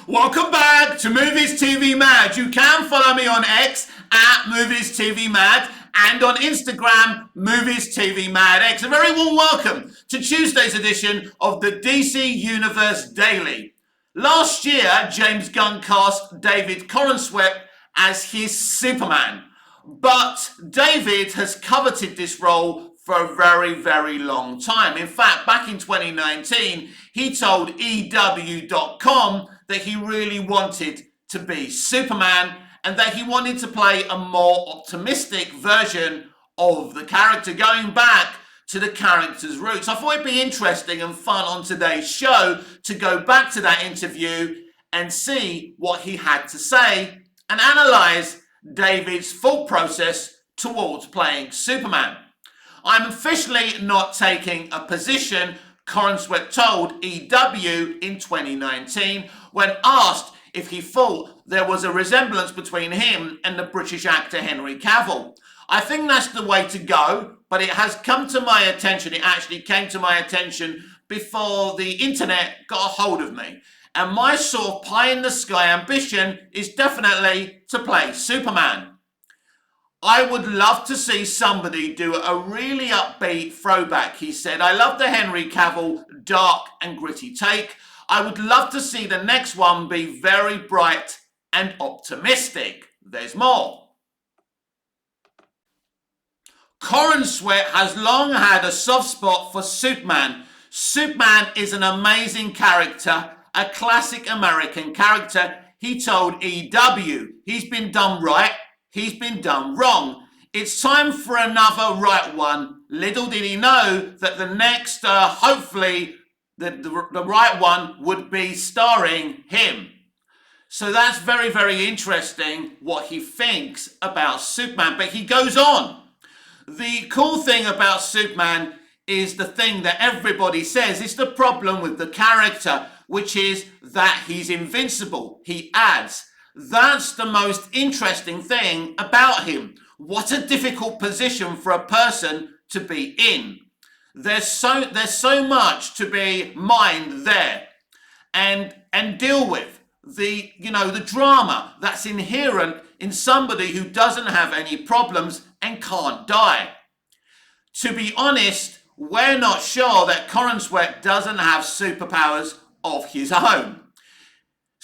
Welcome back to Movies TV Mad. You can follow me on X at Movies TV Mad and on Instagram, Movies TV Mad X. A very warm welcome to Tuesday's edition of the DC Universe Daily. Last year, James Gunn cast David Corenswet as his Superman. But David has coveted this role for a very, very long time. In fact, back in 2019, he told EW.com that he really wanted to be Superman and that he wanted to play a more optimistic version of the character, going back to the character's roots. I thought it'd be interesting and fun on today's show to go back to that interview and see what he had to say and analyse David's thought process towards playing Superman. I'm officially not taking a position, Corenswet told EW in 2019 when asked if he thought there was a resemblance between him and the British actor Henry Cavill. I think that's the way to go, but it has come to my attention. It actually came to my attention before the internet got a hold of me. And my sort of pie-in-the-sky ambition is definitely to play Superman. I would love to see somebody do a really upbeat throwback, he said. I love the Henry Cavill dark and gritty take. I would love to see the next one be very bright and optimistic. There's more. Corenswet has long had a soft spot for Superman. Superman is an amazing character, a classic American character. He told EW, he's been done right. He's been done wrong. It's time for another right one. Little did he know that the next, hopefully, the right one would be starring him. So that's very, very interesting what he thinks about Superman. But he goes on. The cool thing about Superman is the thing that everybody says is the problem with the character, which is that he's invincible. He adds, that's the most interesting thing about him. What a difficult position for a person to be in. There's so much to be mined there and deal with. The drama that's inherent in somebody who doesn't have any problems and can't die. To be honest, we're not sure that Corenswet doesn't have superpowers of his own.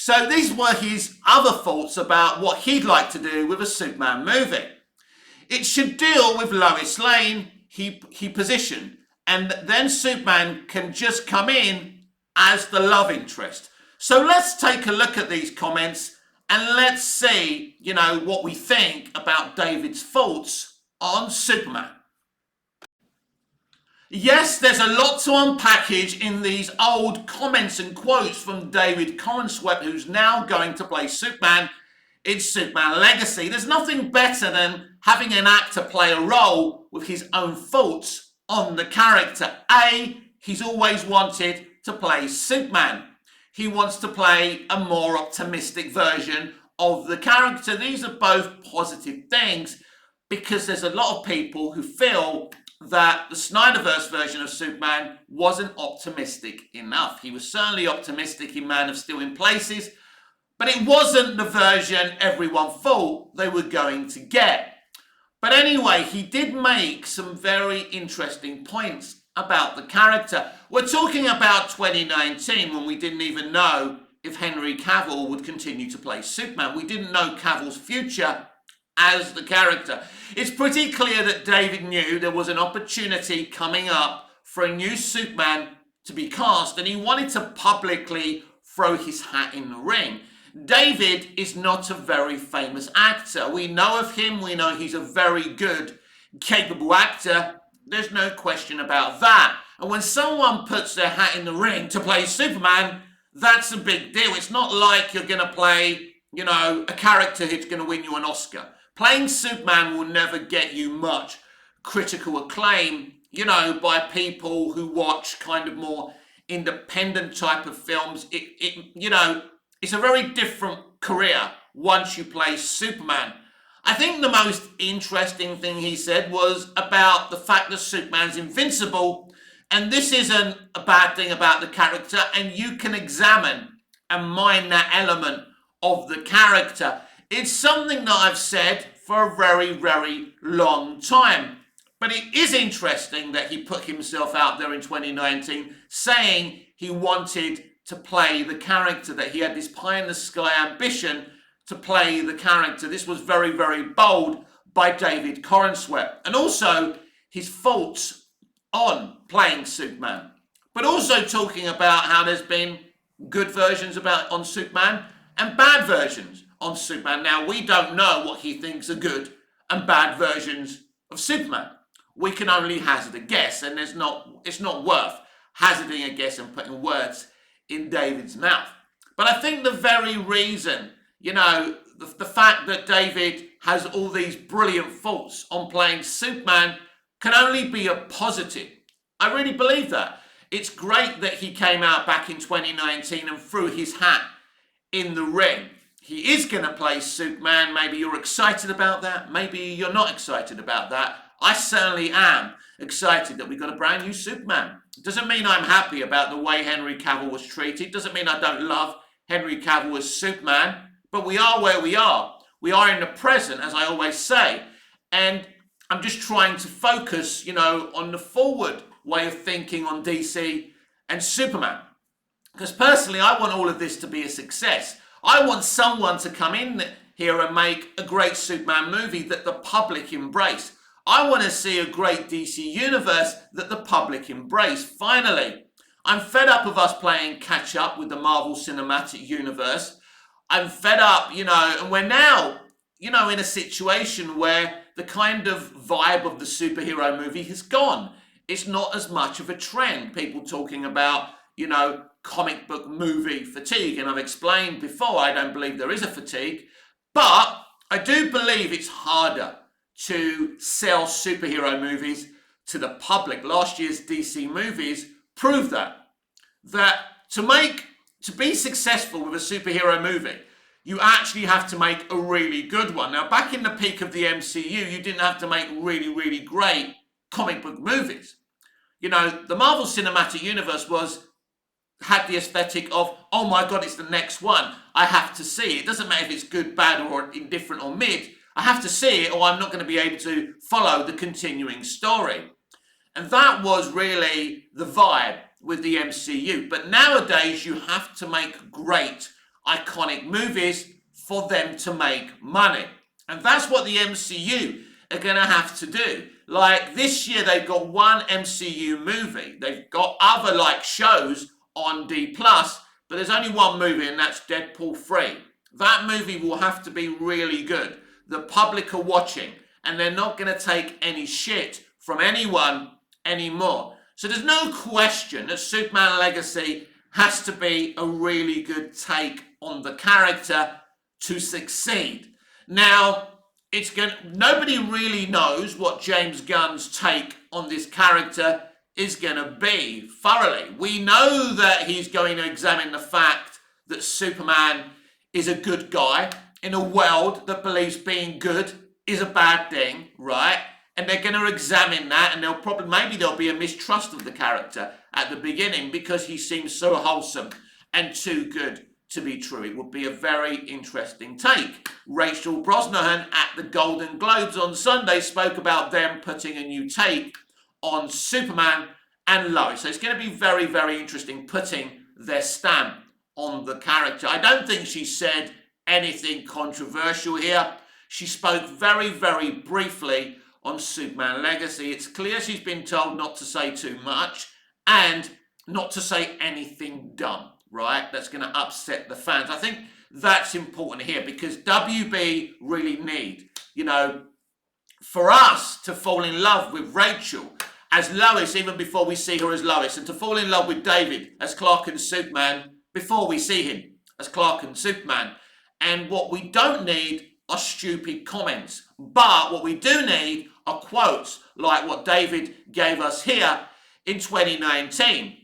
So these were his other thoughts about what he'd like to do with a Superman movie. It should deal with Lois Lane, he positioned, and then Superman can just come in as the love interest. So let's take a look at these comments and let's see, what we think about David's thoughts on Superman. Yes, there's a lot to unpackage in these old comments and quotes from David Corenswet, who's now going to play Superman in Superman Legacy. There's nothing better than having an actor play a role with his own thoughts on the character. He's always wanted to play Superman. He wants to play a more optimistic version of the character. These are both positive things because there's a lot of people who feel that the Snyderverse version of Superman wasn't optimistic enough. He was certainly optimistic in Man of Steel in places, but it wasn't the version everyone thought they were going to get. But anyway, he did make some very interesting points about the character. We're talking about 2019 when we didn't even know if Henry Cavill would continue to play Superman. We didn't know Cavill's future as the character. It's pretty clear that David knew there was an opportunity coming up for a new Superman to be cast, and he wanted to publicly throw his hat in the ring. David is not a very famous actor. We know of him, we know he's a very good, capable actor. There's no question about that. And when someone puts their hat in the ring to play Superman, that's a big deal. It's not like you're going to play, a character who's going to win you an Oscar. Playing Superman will never get you much critical acclaim, by people who watch kind of more independent type of films. It's a very different career once you play Superman. I think the most interesting thing he said was about the fact that Superman's invincible, and this isn't a bad thing about the character, and you can examine and mine that element of the character. It's something that I've said for a very, very long time. But it is interesting that he put himself out there in 2019 saying he wanted to play the character, that he had this pie in the sky ambition to play the character. This was very, very bold by David Corenswet. And also his faults on playing Superman. But also talking about how there's been good versions on Superman and bad versions on Superman. Now, we don't know what he thinks are good and bad versions of Superman. We can only hazard a guess, and it's not worth hazarding a guess and putting words in David's mouth. But I think the very reason, the fact that David has all these brilliant faults on playing Superman can only be a positive. I really believe that. It's great that he came out back in 2019 and threw his hat in the ring. He is going to play Superman. Maybe you're excited about that. Maybe you're not excited about that. I certainly am excited that we got a brand new Superman. It doesn't mean I'm happy about the way Henry Cavill was treated. It doesn't mean I don't love Henry Cavill as Superman. But we are where we are. We are in the present, as I always say. And I'm just trying to focus, on the forward way of thinking on DC and Superman. Because personally, I want all of this to be a success. I want someone to come in here and make a great Superman movie that the public embrace. I want to see a great DC universe that the public embrace. Finally, I'm fed up of us playing catch up with the Marvel Cinematic Universe. I'm fed up, and we're now, in a situation where the kind of vibe of the superhero movie has gone. It's not as much of a trend. People talking about, comic book movie fatigue. And I've explained before, I don't believe there is a fatigue. But I do believe it's harder to sell superhero movies to the public. Last year's DC movies prove that to be successful with a superhero movie, you actually have to make a really good one. Now, back in the peak of the MCU, you didn't have to make really, really great comic book movies. The Marvel Cinematic Universe had the aesthetic of, oh my God, it's the next one. I have to see it. It doesn't matter if it's good, bad, or indifferent, or mid. I have to see it, or I'm not going to be able to follow the continuing story. And that was really the vibe with the MCU. But nowadays, you have to make great, iconic movies for them to make money. And that's what the MCU are going to have to do. Like this year, they've got one MCU movie. They've got other shows on D+, but there's only one movie, and that's Deadpool 3. That movie will have to be really good. The public are watching, and they're not going to take any shit from anyone anymore. So there's no question that Superman Legacy has to be a really good take on the character to succeed. Now, nobody really knows what James Gunn's take on this character is going to be thoroughly. We know that he's going to examine the fact that Superman is a good guy in a world that believes being good is a bad thing, right? And they're going to examine that, and maybe there'll be a mistrust of the character at the beginning because he seems so wholesome and too good to be true. It would be a very interesting take. Rachel Brosnahan at the Golden Globes on Sunday spoke about them putting a new take on Superman and Lois. So it's going to be very, very interesting putting their stamp on the character. I don't think she said anything controversial here. She spoke very, very briefly on Superman Legacy. It's clear she's been told not to say too much and not to say anything dumb, right? That's going to upset the fans. I think that's important here because WB really need, for us to fall in love with Rachel as Lois even before we see her as Lois, and to fall in love with David as Clark and Superman before we see him as Clark and Superman. And what we don't need are stupid comments. But what we do need are quotes like what David gave us here in 2019.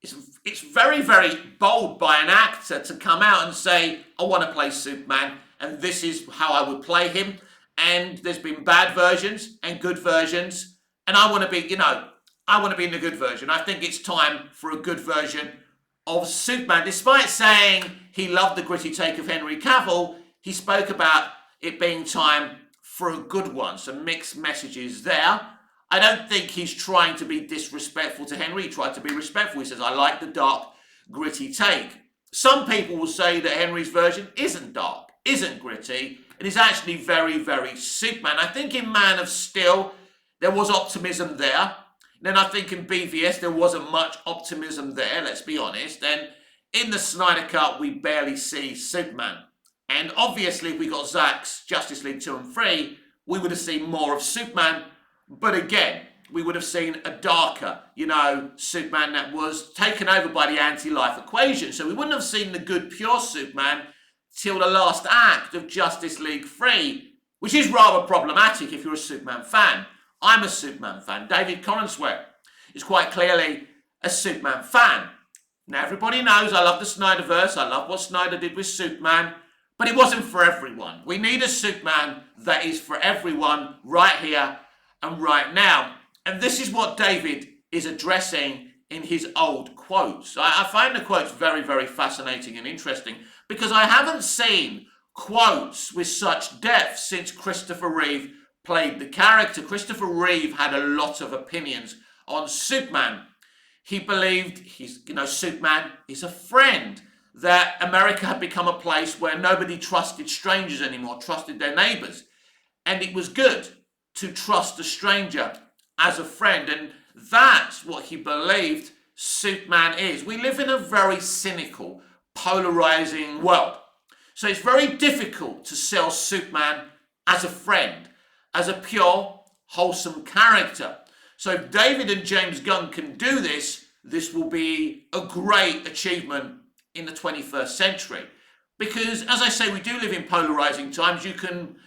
It's very, very bold by an actor to come out and say, I want to play Superman, and this is how I would play him. And there's been bad versions and good versions. And I want to be, I want to be in the good version. I think it's time for a good version of Superman. Despite saying he loved the gritty take of Henry Cavill, he spoke about it being time for a good one. Some mixed messages there. I don't think he's trying to be disrespectful to Henry. He tried to be respectful. He says, I like the dark, gritty take. Some people will say that Henry's version isn't dark, isn't gritty, and is actually very, very Superman. I think in Man of Steel, there was optimism there. Then I think in BVS, there wasn't much optimism there, let's be honest. And in the Snyder Cut, we barely see Superman. And obviously, if we got Zack's Justice League 2 and 3, we would have seen more of Superman. But again, we would have seen a darker, Superman that was taken over by the anti-life equation. So we wouldn't have seen the good, pure Superman till the last act of Justice League 3, which is rather problematic if you're a Superman fan. I'm a Superman fan. David Corenswet is quite clearly a Superman fan. Now, everybody knows I love the Snyderverse. I love what Snyder did with Superman. But it wasn't for everyone. We need a Superman that is for everyone right here and right now. And this is what David is addressing in his old quotes. I find the quotes very, very fascinating and interesting because I haven't seen quotes with such depth since Christopher Reeve played the character. Christopher Reeve had a lot of opinions on Superman. He believed Superman is a friend, that America had become a place where nobody trusted strangers anymore, trusted their neighbors. And it was good to trust a stranger as a friend. And that's what he believed Superman is. We live in a very cynical, polarizing world. So it's very difficult to sell Superman as a friend, as a pure, wholesome character. So if David and James Gunn can do this, this will be a great achievement in the 21st century. Because, as I say, we do live in polarizing times. You can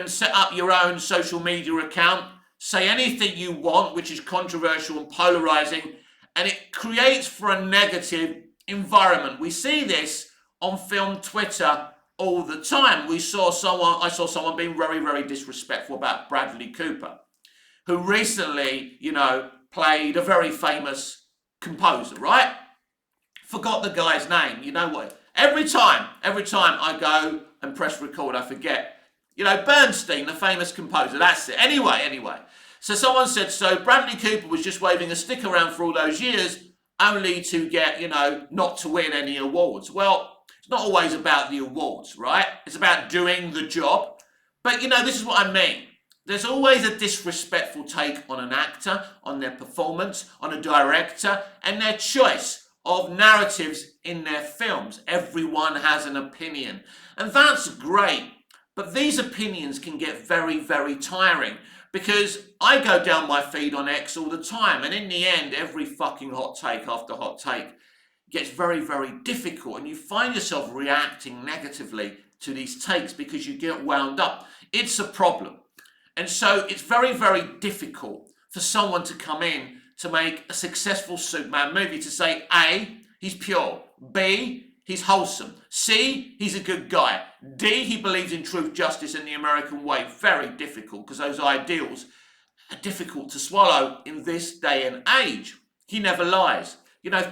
set up your own social media account, say anything you want, which is controversial and polarizing, and it creates for a negative environment. We see this on film Twitter all the time. I saw someone being very, very disrespectful about Bradley Cooper, who recently, played a very famous composer, right? Forgot the guy's name. You know what? Every time I go and press record, I forget. Bernstein, the famous composer. That's it. Anyway. So someone said, so Bradley Cooper was just waving a stick around for all those years, only to get, not to win any awards. Well, it's not always about the awards, right? It's about doing the job. But, this is what I mean. There's always a disrespectful take on an actor, on their performance, on a director, and their choice of narratives in their films. Everyone has an opinion. And that's great. But these opinions can get very, very tiring because I go down my feed on X all the time. And in the end, every fucking hot take after hot take gets very, very difficult. And you find yourself reacting negatively to these takes because you get wound up. It's a problem. And so it's very, very difficult for someone to come in to make a successful Superman movie, to say, A, he's pure, B, he's wholesome, C, he's a good guy, D, he believes in truth, justice, and the American way. Very difficult, because those ideals are difficult to swallow in this day and age. He never lies.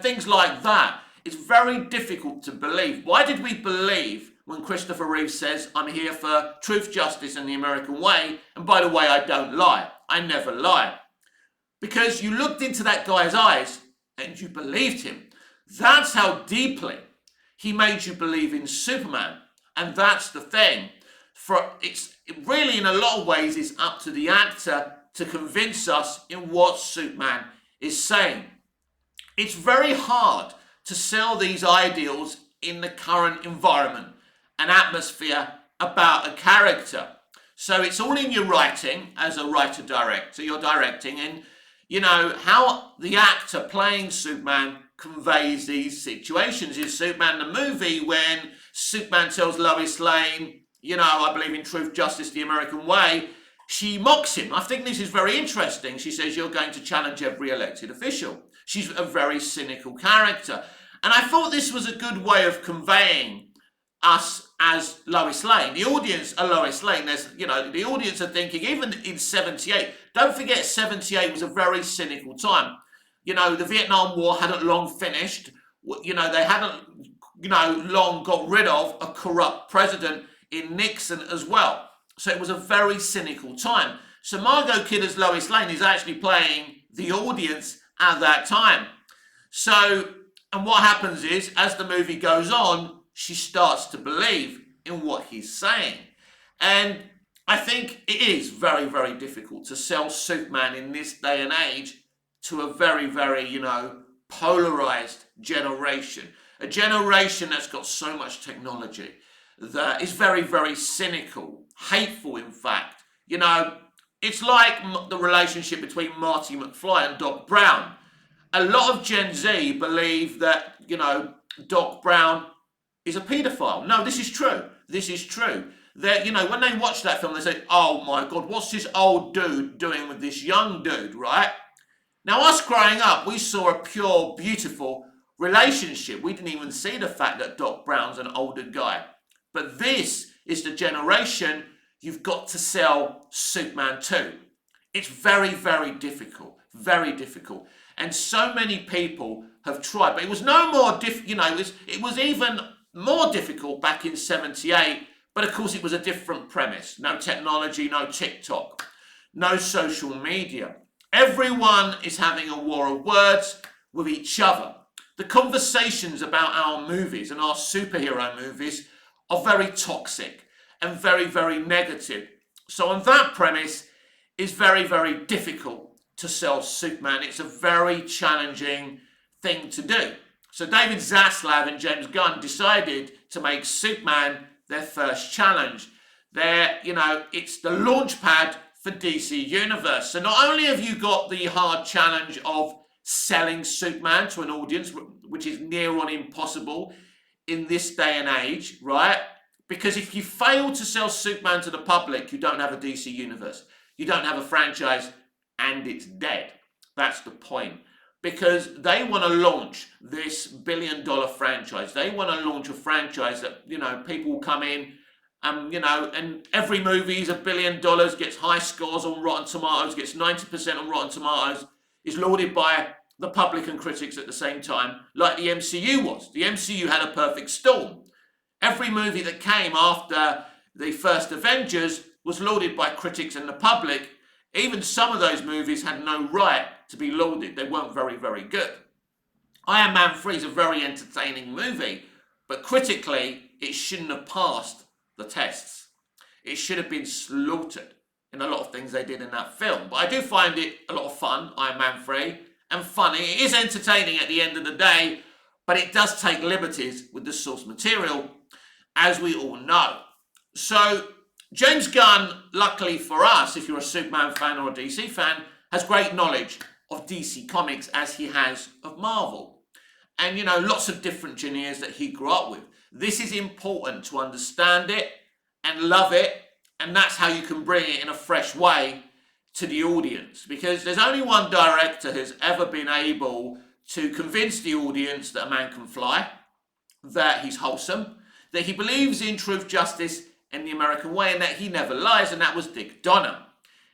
Things like that. It's very difficult to believe. Why did we believe when Christopher Reeve says, I'm here for truth, justice, and the American way, and by the way, I don't lie. I never lie. Because you looked into that guy's eyes and you believed him. That's how deeply he made you believe in Superman. And that's the thing. It really, in a lot of ways, is up to the actor to convince us in what Superman is saying. It's very hard to sell these ideals in the current environment and atmosphere about a character. So it's all in your writing as a writer-director. You're directing, and how the actor playing Superman conveys these situations. In Superman the movie, when Superman tells Lois Lane, I believe in truth, justice, the American way, she mocks him. I think this is very interesting. She says, you're going to challenge every elected official. She's a very cynical character. And I thought this was a good way of conveying us as Lois Lane. The audience are Lois Lane. The audience are thinking, even in 78, don't forget 78 was a very cynical time. The Vietnam War hadn't long finished. They hadn't, long got rid of a corrupt president in Nixon as well. So it was a very cynical time. So Margot Kidder's Lois Lane is actually playing the audience at that time. So, and what happens is, as the movie goes on, she starts to believe in what he's saying. And I think it is very, very difficult to sell Superman in this day and age to a very, very, polarized generation. A generation that's got so much technology, that is very, very cynical, hateful, in fact. It's like the relationship between Marty McFly and Doc Brown. A lot of Gen Z believe that, Doc Brown is a paedophile. No, this is true. This is true. That, when they watch that film, they say, oh my God, what's this old dude doing with this young dude, right? Now, us growing up, we saw a pure, beautiful relationship. We didn't even see the fact that Doc Brown's an older guy. But this is the generation you've got to sell Superman to. It's very, very difficult. Very difficult. And so many people have tried. But it was no more it was even more difficult back in 78. But of course, it was a different premise. No technology, no TikTok, no social media. Everyone is having a war of words with each other. The conversations about our movies and our superhero movies are very toxic and very, very negative. So on that premise, it's very, very difficult to sell Superman. It's a very challenging thing to do. So David Zaslav and James Gunn decided to make Superman their first challenge. It's the launch pad for DC Universe. So not only have you got the hard challenge of selling Superman to an audience, which is near on impossible in this day and age, right? Because if you fail to sell Superman to the public, you don't have a DC Universe. You don't have a franchise, and it's dead. That's the point. Because they want to launch this billion-dollar franchise. They want to launch a franchise that, people will come in and every movie is $1 billion, gets high scores on Rotten Tomatoes, gets 90% on Rotten Tomatoes, is lauded by the public and critics at the same time, like the MCU was. The MCU had a perfect storm. Every movie that came after the first Avengers was lauded by critics and the public. Even some of those movies had no right to be lauded. They weren't very, very good. Iron Man 3 is a very entertaining movie, but critically, it shouldn't have passed the tests. It should have been slaughtered in a lot of things they did in that film. But I do find it a lot of fun, Iron Man 3, and funny. It is entertaining at the end of the day, but it does take liberties with the source material, as we all know. So James Gunn, luckily for us, if you're a Superman fan or a DC fan, has great knowledge of DC Comics as he has of Marvel. And, lots of different engineers that he grew up with. This is important to understand it and love it, and that's how you can bring it in a fresh way to the audience. Because there's only one director who's ever been able to convince the audience that a man can fly, that he's wholesome, that he believes in truth, justice, and the American way, and that he never lies, and that was Dick Donner.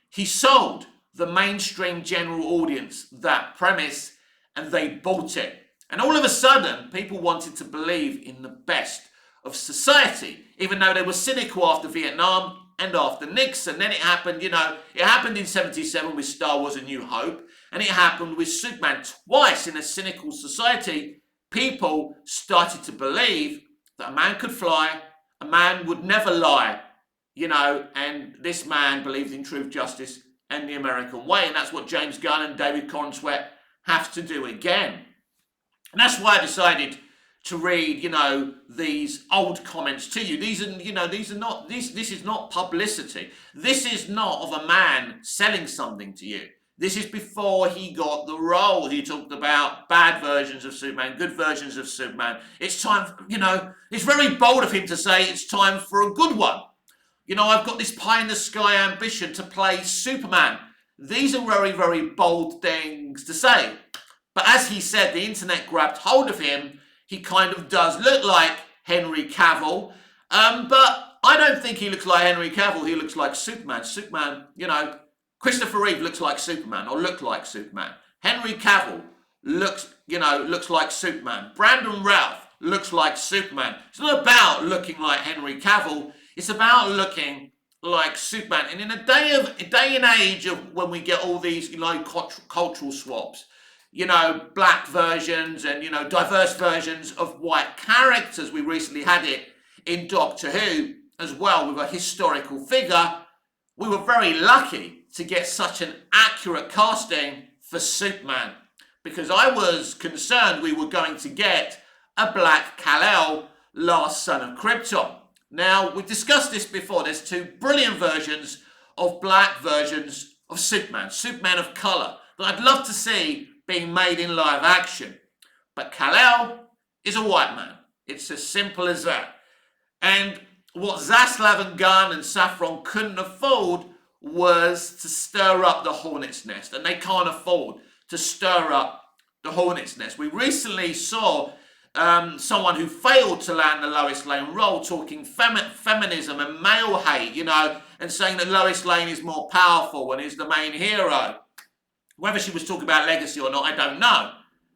He sold the mainstream general audience that premise, and they bought it. And all of a sudden, people wanted to believe in the best of society, even though they were cynical after Vietnam and after Nixon. Then it happened, it happened in 77 with Star Wars: A New Hope, and it happened with Superman twice in a cynical society. People started to believe that a man could fly, a man would never lie, and this man believed in truth, justice, and the American way. And that's what James Gunn and David Corenswet have to do again. And that's why I decided to read, these old comments to you. This is not publicity. This is not of a man selling something to you. This is before he got the role. He talked about bad versions of Superman, good versions of Superman. It's time, it's very bold of him to say it's time for a good one. I've got this pie in the sky ambition to play Superman. These are very, very bold things to say. But as he said, the internet grabbed hold of him. He kind of does look like Henry Cavill. But I don't think he looks like Henry Cavill. He looks like Superman. Superman, Christopher Reeve looks like Superman, or looked like Superman. Henry Cavill looks like Superman. Brandon Routh looks like Superman. It's not about looking like Henry Cavill. It's about looking like Superman. And in a day and age of when we get all these, cultural swaps, black versions and, diverse versions of white characters. We recently had it in Doctor Who as well with a historical figure. We were very lucky to get such an accurate casting for Superman, because I was concerned we were going to get a black Kal-El, last son of Krypton. Now, we've discussed this before. There's two brilliant versions of black versions of Superman of colour, that I'd love to see being made in live action. But Kal-El is a white man. It's as simple as that. And what Zaslav and Gunn and Saffron couldn't afford was to stir up the hornet's nest. And they can't afford to stir up the hornet's nest. We recently saw someone who failed to land the Lois Lane role talking feminism and male hate, and saying that Lois Lane is more powerful and is the main hero. Whether she was talking about legacy or not, I don't know.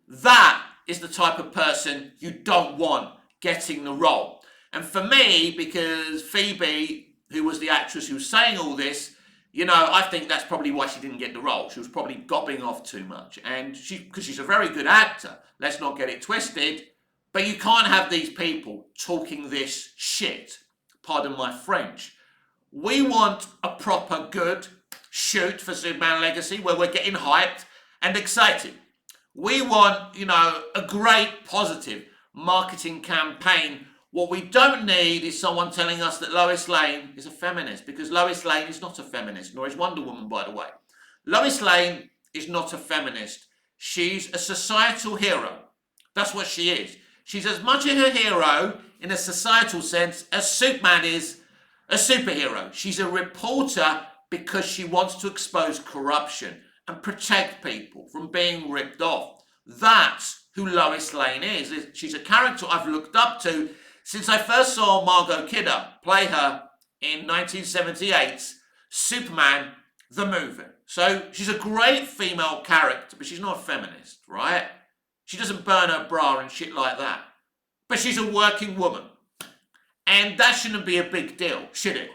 That is the type of person you don't want getting the role. And for me, because Phoebe, who was the actress who was saying all this, I think that's probably why she didn't get the role. She was probably gobbing off too much. And because she's a very good actor, let's not get it twisted. But you can't have these people talking this shit. Pardon my French. We want a proper good shoot for Superman Legacy where we're getting hyped and excited. We want, a great positive marketing campaign. What we don't need is someone telling us that Lois Lane is a feminist, because Lois Lane is not a feminist, nor is Wonder Woman, by the way. Lois Lane is not a feminist. She's a societal hero. That's what she is. She's as much a hero in a societal sense as Superman is a superhero. She's a reporter because she wants to expose corruption and protect people from being ripped off. That's who Lois Lane is. She's a character I've looked up to since I first saw Margot Kidder play her in 1978's Superman the movie. So she's a great female character, but she's not a feminist, right? She doesn't burn her bra and shit like that. But she's a working woman. And that shouldn't be a big deal, should it?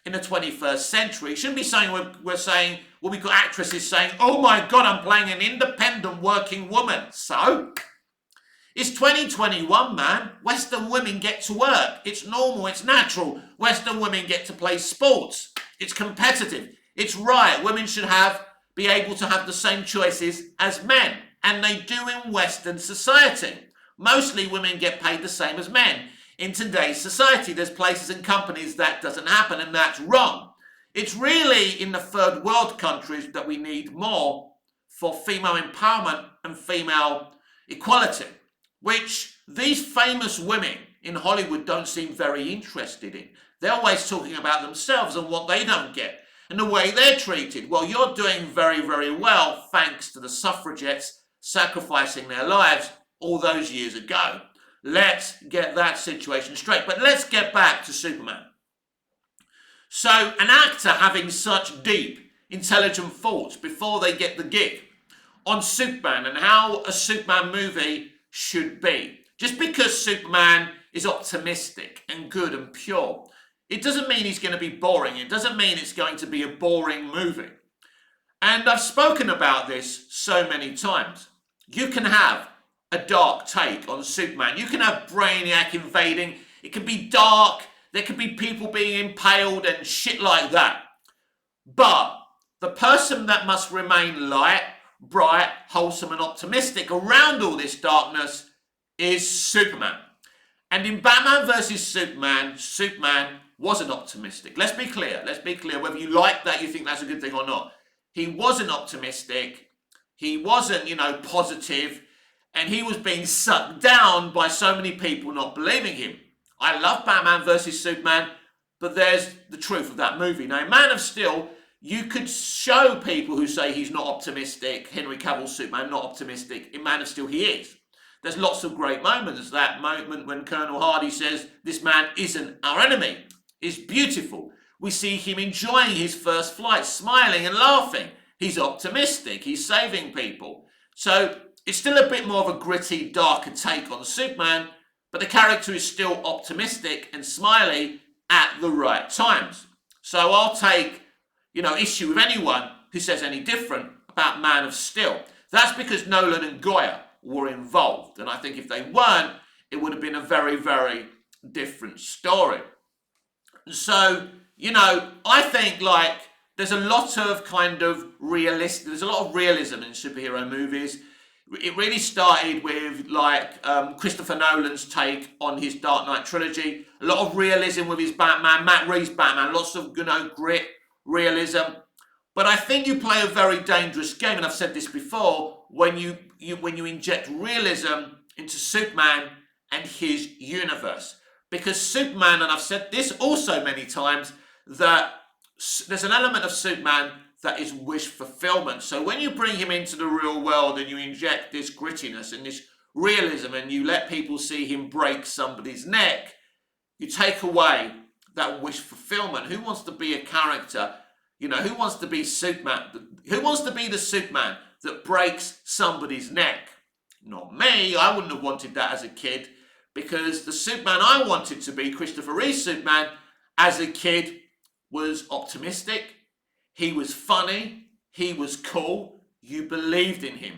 In the 21st century. It shouldn't be something we're saying, we've got actresses saying, oh my God, I'm playing an independent working woman. So, it's 2021, man. Western women get to work. It's normal, it's natural. Western women get to play sports. It's competitive. It's right. Women should be able to have the same choices as men. And they do in Western society. Mostly women get paid the same as men. In today's society, there's places and companies that doesn't happen, and that's wrong. It's really in the third world countries that we need more for female empowerment and female equality, which these famous women in Hollywood don't seem very interested in. They're always talking about themselves and what they don't get and the way they're treated. Well, you're doing very, very well thanks to the suffragettes sacrificing their lives all those years ago. Let's get that situation straight. But let's get back to Superman. So an actor having such deep, intelligent thoughts before they get the gig on Superman and how a Superman movie should be. Just because Superman is optimistic and good and pure, it doesn't mean he's going to be boring. It doesn't mean it's going to be a boring movie. And I've spoken about this so many times. You can have a dark take on Superman. You can have Brainiac invading. It can be dark. There could be people being impaled and shit like that. But the person that must remain light, bright, wholesome and optimistic around all this darkness is Superman. And in Batman vs Superman, Superman wasn't optimistic. Let's be clear. Whether you like that, you think that's a good thing or not. He wasn't optimistic. He wasn't, positive. And he was being sucked down by so many people not believing him. I love Batman vs Superman, but there's the truth of that movie. Now, in Man of Steel, you could show people who say he's not optimistic, Henry Cavill's Superman, not optimistic. In Man of Steel, he is. There's lots of great moments. That moment when Colonel Hardy says, this man isn't our enemy, is beautiful. We see him enjoying his first flight, smiling and laughing. He's optimistic. He's saving people. So it's still a bit more of a gritty, darker take on Superman, but the character is still optimistic and smiley at the right times. So I'll take, issue with anyone who says any different about Man of Steel. That's because Nolan and Goya were involved, and I think if they weren't, it would have been a very, very different story. So, I think there's a lot of there's a lot of realism in superhero movies. It really started with Christopher Nolan's take on his Dark Knight trilogy. A lot of realism with his Batman, Matt Reeves' Batman, lots of grit, realism. But I think you play a very dangerous game, and I've said this before, when you inject realism into Superman and his universe. Because Superman, and I've said this also many times, that there's an element of Superman that is wish fulfillment. So when you bring him into the real world and you inject this grittiness and this realism and you let people see him break somebody's neck, you take away that wish fulfillment. Who wants to be a character? Who wants to be Superman? Who wants to be the Superman that breaks somebody's neck? Not me. I wouldn't have wanted that as a kid, because the Superman I wanted to be, Christopher Reeve's Superman, as a kid, was optimistic. He was funny. He was cool. You believed in him.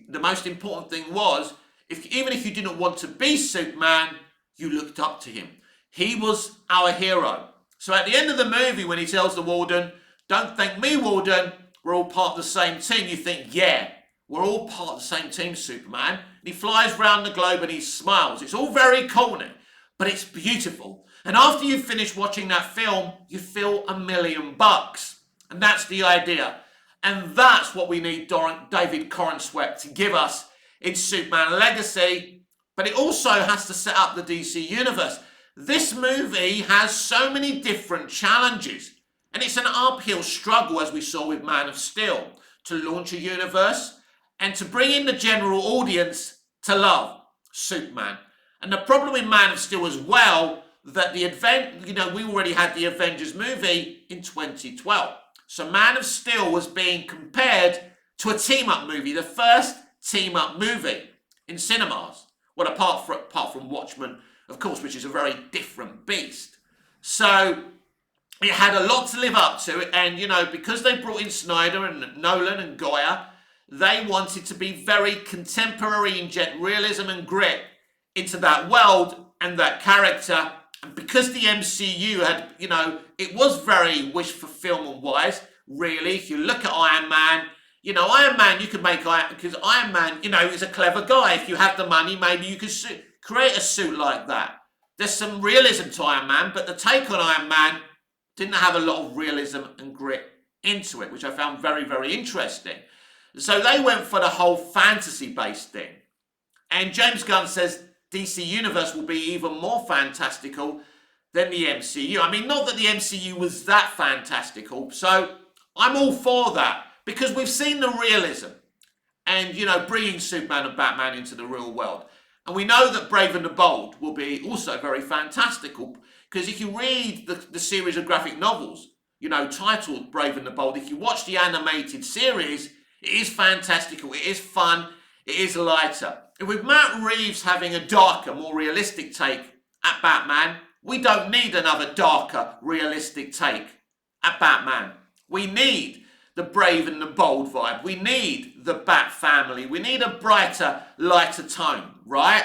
The most important thing was, even if you didn't want to be Superman, you looked up to him. He was our hero. So at the end of the movie, when he tells the warden, "Don't thank me, warden, we're all part of the same team," you think, yeah, we're all part of the same team, Superman. And he flies around the globe and he smiles. It's all very corny, but it's beautiful. And after you finish watching that film, you feel $1 million. And that's the idea. And that's what we need David Corenswet to give us in Superman Legacy. But it also has to set up the DC Universe. This movie has so many different challenges. And it's an uphill struggle, as we saw with Man of Steel, to launch a universe and to bring in the general audience to love Superman. And the problem with Man of Steel as well, that we already had the Avengers movie in 2012. So Man of Steel was being compared to a team-up movie, the first team-up movie in cinemas. Well, apart from Watchmen, of course, which is a very different beast. So it had a lot to live up to, and because they brought in Snyder and Nolan and Goya, they wanted to be very contemporary, inject realism and grit into that world and that character. And because the MCU had, it was very wish fulfillment wise, really. If you look at Iron Man, Iron Man, you could make because Iron Man, is a clever guy. If you have the money, maybe you could create a suit like that. There's some realism to Iron Man, but the take on Iron Man didn't have a lot of realism and grit into it, which I found very, very interesting. So they went for the whole fantasy-based thing. And James Gunn says DC Universe will be even more fantastical than the MCU. I mean, not that the MCU was that fantastical, so I'm all for that, because we've seen the realism and, bringing Superman and Batman into the real world. And we know that Brave and the Bold will be also very fantastical, because if you read the series of graphic novels, titled Brave and the Bold, if you watch the animated series, it is fantastical, it is fun, it is lighter. And with Matt Reeves having a darker, more realistic take at Batman, we don't need another darker, realistic take at Batman. We need the Brave and the Bold vibe. We need the Bat family. We need a brighter, lighter tone, right?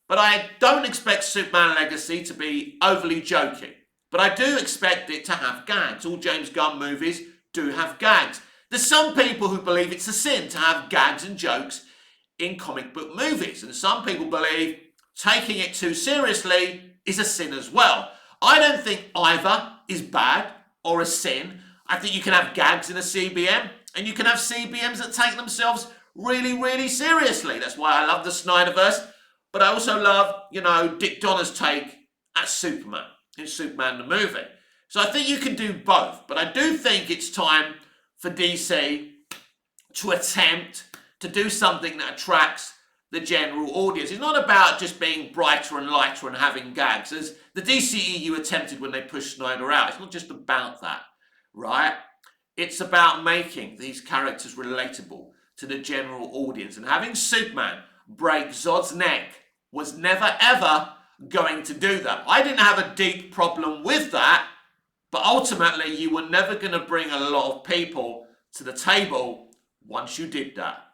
But I don't expect Superman Legacy to be overly joking. But I do expect it to have gags. All James Gunn movies do have gags. There's some people who believe it's a sin to have gags and jokes in comic book movies. And some people believe taking it too seriously is a sin as well. I don't think either is bad or a sin. I think you can have gags in a CBM, and you can have CBMs that take themselves really, really seriously. That's why I love the Snyderverse. But I also love, Dick Donner's take at Superman in Superman the movie. So I think you can do both. But I do think it's time for DC to attempt to do something that attracts the general audience. It's not about just being brighter and lighter and having gags, as the DCEU attempted when they pushed Snyder out. It's not just about that, right? It's about making these characters relatable to the general audience, and having Superman break Zod's neck was never ever going to do that. I didn't have a deep problem with that, but ultimately you were never going to bring a lot of people to the table once you did that.